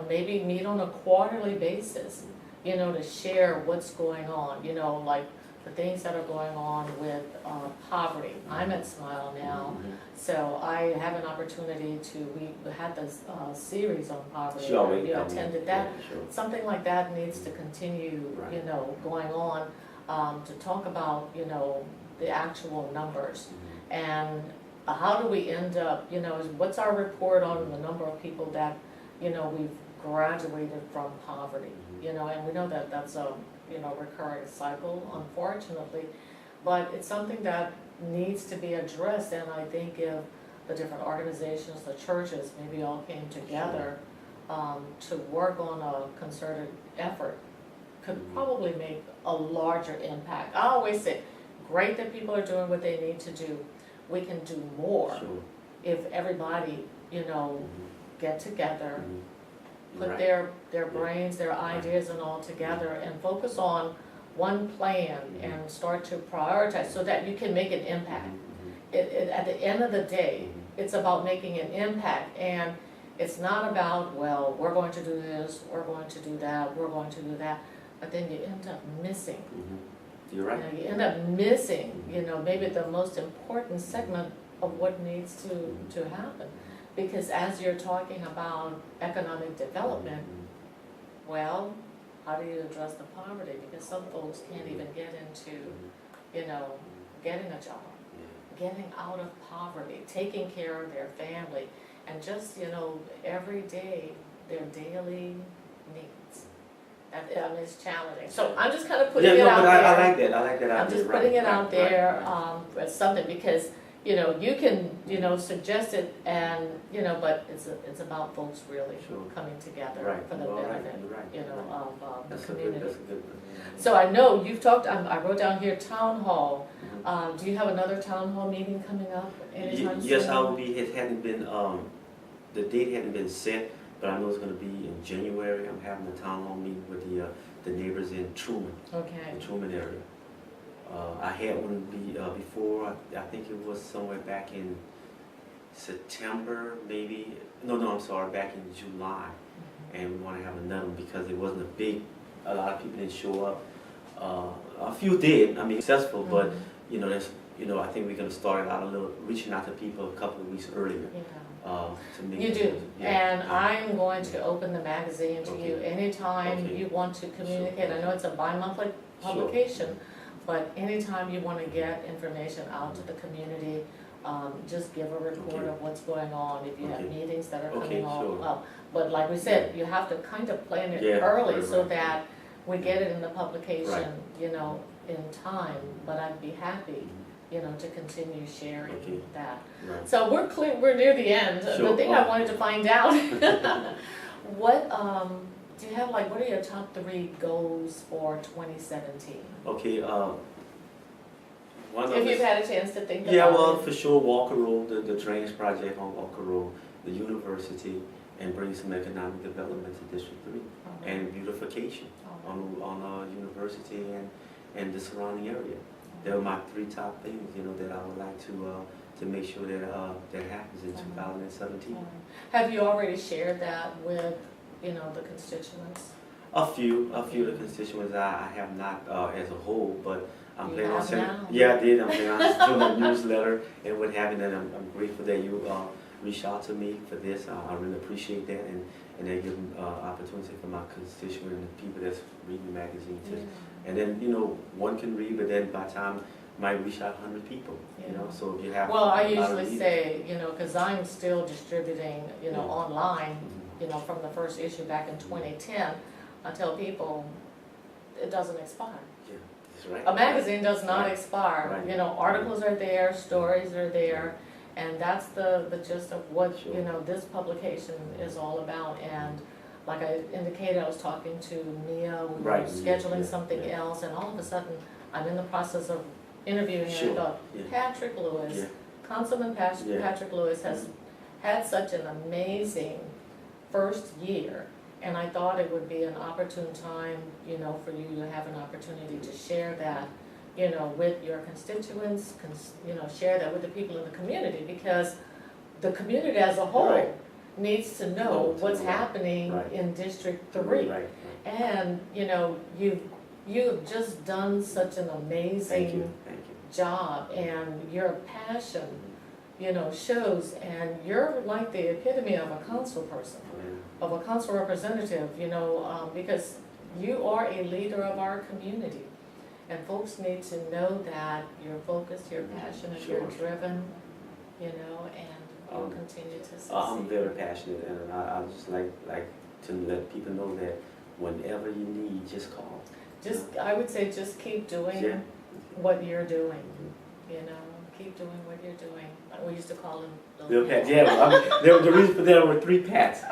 Speaker 1: maybe meet on a quarterly basis, to share what's going on, like the things that are going on with poverty. I'm at Smile now, so I have an opportunity we had this series on poverty.
Speaker 2: Sure,
Speaker 1: you attended that.
Speaker 2: Yeah, sure.
Speaker 1: Something like that needs to continue,
Speaker 2: Right.
Speaker 1: going on, to talk about, the actual numbers. And how do we end up, what's our report on the number of people that, we've graduated from poverty? And we know that that's a, recurring cycle, unfortunately. But it's something that needs to be addressed, and I think if the different organizations, the churches, maybe all came together to work on a concerted effort, could probably make a larger impact. I always say, great that people are doing what they need to do. We can do more
Speaker 2: Sure.
Speaker 1: if everybody, get together, put
Speaker 2: Right.
Speaker 1: their brains, their ideas and all together and focus on one plan and start to prioritize so that you can make an impact. At the end of the day, it's about making an impact, and it's not about, well, we're going to do this, we're going to do that, we're going to do that, but then you end up missing.
Speaker 2: You're right.
Speaker 1: You end up missing, maybe the most important segment of what needs to happen. Because as you're talking about economic development, well, how do you address the poverty? Because some folks can't even get into, getting a job, getting out of poverty, taking care of their family, and just, every day, their daily needs. It's challenging. So I'm just kind of putting it out there.
Speaker 2: I like that. I like that.
Speaker 1: I'm just putting it out there as something, because you can, suggest it and, but it's about folks really coming together for the benefit, of the community.
Speaker 2: That's a good.
Speaker 1: So I know you've talked, I wrote down here, town hall. Do you have another town hall meeting coming up anytime soon?
Speaker 2: Yes, I will be. It hadn't been, the date hadn't been set, but I know it's gonna be in January. I'm having a town hall meeting with the neighbors in Truman,
Speaker 1: Okay.
Speaker 2: the Truman area. I had one before, I think it was somewhere back in September, maybe. No, I'm sorry, back in July. And we want to have another one because it wasn't a lot of people didn't show up. A few did, successful, but, that's, I think we're going to start it out a little, reaching out to people a couple of weeks earlier. To make
Speaker 1: You do, and
Speaker 2: yeah.
Speaker 1: I'm going to open the magazine to you anytime you want to communicate. I know it's a bi-monthly publication, but anytime you want to get information out to the community, just give a report of what's going on, if you have meetings that are coming up. But like we said, you have to kind of plan it early so that we get it in the publication, in time. But I'd be happy, to continue sharing that.
Speaker 2: Right.
Speaker 1: So we're near the end. The thing I wanted to find out, what do you have, what are your top 3 goals for 2017?
Speaker 2: Okay, one of
Speaker 1: If you've had a chance to think about it.
Speaker 2: Yeah, well, for sure, Walker Road, the drainage project on Walker Road, the university, and bring some economic development to District 3, and beautification on university and the surrounding area. They were my 3 top things, that I would like to make sure that happens in 2017.
Speaker 1: Have you already shared that with, the constituents?
Speaker 2: A few of the constituents I have not as a whole, but I'm
Speaker 1: You
Speaker 2: planning on
Speaker 1: have
Speaker 2: sending.
Speaker 1: now.
Speaker 2: Yeah, I did. I'm planning on doing a newsletter and what have you. And I'm grateful that you reached out to me for this. I really appreciate that, and they give opportunity for my constituents and the people that's reading the magazine too. And then one can read, but then by the time might reach out 100 people. So if you have.
Speaker 1: Well, I usually say, because I'm still distributing, online, from the first issue back in 2010. I tell people it doesn't expire.
Speaker 2: Yeah, that's right.
Speaker 1: A magazine does not expire.
Speaker 2: Right.
Speaker 1: Articles are there, stories are there, and that's the gist of what this publication is all about. And like I indicated, I was talking to Mia, we were
Speaker 2: Right,
Speaker 1: scheduling
Speaker 2: yeah,
Speaker 1: something
Speaker 2: yeah.
Speaker 1: else, and all of a sudden, I'm in the process of interviewing, and I
Speaker 2: Sure,
Speaker 1: thought,
Speaker 2: yeah.
Speaker 1: Patrick Lewis,
Speaker 2: Yeah.
Speaker 1: Councilman
Speaker 2: Yeah.
Speaker 1: Patrick Lewis has had such an amazing first year, and I thought it would be an opportune time, you know, for you to have an opportunity to share that, you know, with your constituents, you know, share that with the people in the community, because the community as a whole
Speaker 2: Right.
Speaker 1: needs to know
Speaker 2: Know,
Speaker 1: what's
Speaker 2: right,
Speaker 1: happening
Speaker 2: right.
Speaker 1: in District
Speaker 2: Right,
Speaker 1: Three.
Speaker 2: right.
Speaker 1: And, you know, you've just done such an
Speaker 2: Thank
Speaker 1: amazing
Speaker 2: you, thank you.
Speaker 1: job, and your passion, you know, shows, and you're like the epitome of a council person,
Speaker 2: Yeah.
Speaker 1: of a council representative, you know, because you are a leader of our community. And folks need to know that you're focused, you're passionate, you're
Speaker 2: Sure.
Speaker 1: driven, you know, and you'll continue to succeed.
Speaker 2: I'm very passionate, and I just like to let people know that whenever you need, just call.
Speaker 1: Just, I would say, just keep doing
Speaker 2: Yeah.
Speaker 1: what you're doing, you know, keep doing what you're doing. We used to call them
Speaker 2: Little Pat, yeah, well, the reason for that were 3 Pats.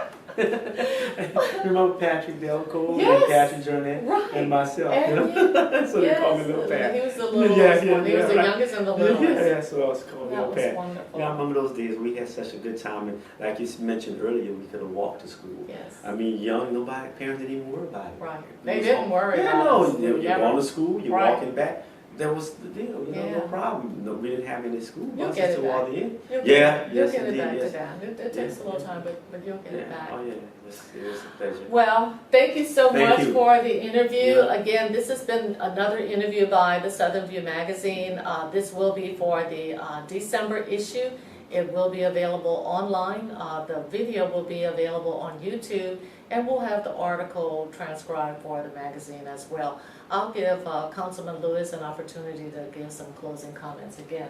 Speaker 2: Remember Patrick Delco,
Speaker 1: Yes,
Speaker 2: and Patrick Jornet,
Speaker 1: right.
Speaker 2: and myself,
Speaker 1: And
Speaker 2: you know? So they call me Little Pat.
Speaker 1: He was the littlest
Speaker 2: Yeah,
Speaker 1: one, he was the
Speaker 2: right.
Speaker 1: youngest and the
Speaker 2: Yeah,
Speaker 1: littlest.
Speaker 2: that's what I was called,
Speaker 1: That
Speaker 2: Little
Speaker 1: was
Speaker 2: Pat.
Speaker 1: wonderful.
Speaker 2: Yeah, I remember those days, we had such a good time, and like you mentioned earlier, we could have walked to school.
Speaker 1: Yes,
Speaker 2: I mean, young, parents didn't even worry about it.
Speaker 1: right.
Speaker 2: It
Speaker 1: They
Speaker 2: was
Speaker 1: didn't
Speaker 2: all-
Speaker 1: worry
Speaker 2: Yeah,
Speaker 1: about us.
Speaker 2: no, you're
Speaker 1: Never.
Speaker 2: going to school, you're
Speaker 1: Right.
Speaker 2: walking back. That was the deal, you know,
Speaker 1: Yeah.
Speaker 2: no problem. No, we didn't have any school
Speaker 1: You'll
Speaker 2: buses
Speaker 1: get it
Speaker 2: till all
Speaker 1: back.
Speaker 2: the end.
Speaker 1: You'll
Speaker 2: Yeah,
Speaker 1: you'll
Speaker 2: yes,
Speaker 1: get it
Speaker 2: indeed,
Speaker 1: back to
Speaker 2: yes.
Speaker 1: that. It takes a little time, but you'll get it
Speaker 2: Yeah.
Speaker 1: back.
Speaker 2: Oh, yeah, it was a pleasure.
Speaker 1: Well, thank you so
Speaker 2: Thank
Speaker 1: much
Speaker 2: you.
Speaker 1: for the interview.
Speaker 2: Yeah.
Speaker 1: Again, this has been another interview by the Southern View Magazine. This will be for the December issue. It will be available online. The video will be available on YouTube, and we'll have the article transcribed for the magazine as well. I'll give Councilman Lewis an opportunity to give some closing comments again.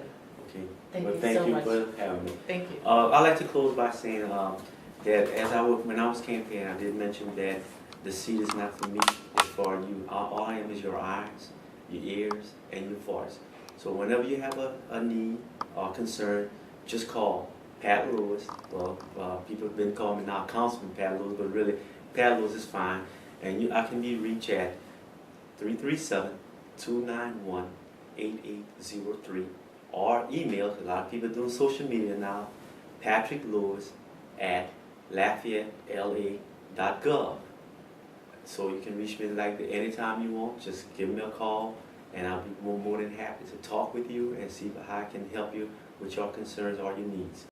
Speaker 2: Okay.
Speaker 1: Thank
Speaker 2: Well,
Speaker 1: you
Speaker 2: thank
Speaker 1: so
Speaker 2: you
Speaker 1: much.
Speaker 2: for having me.
Speaker 1: Thank you.
Speaker 2: I'd like to close by saying that when I was campaigning, I did mention that the seat is not for me, it's for you. All I am is your eyes, your ears, and your voice. So whenever you have a need or concern, just call Pat Lewis. Well, people have been calling me now Councilman Pat Lewis, but really, Pat Lewis is fine. And I can be reached at 337-291-8803, or email, a lot of people doing social media now, patricklewis@LafayetteLA.gov. So you can reach me like anytime you want, just give me a call, and I'll be more than happy to talk with you and see how I can help you with your concerns or your needs.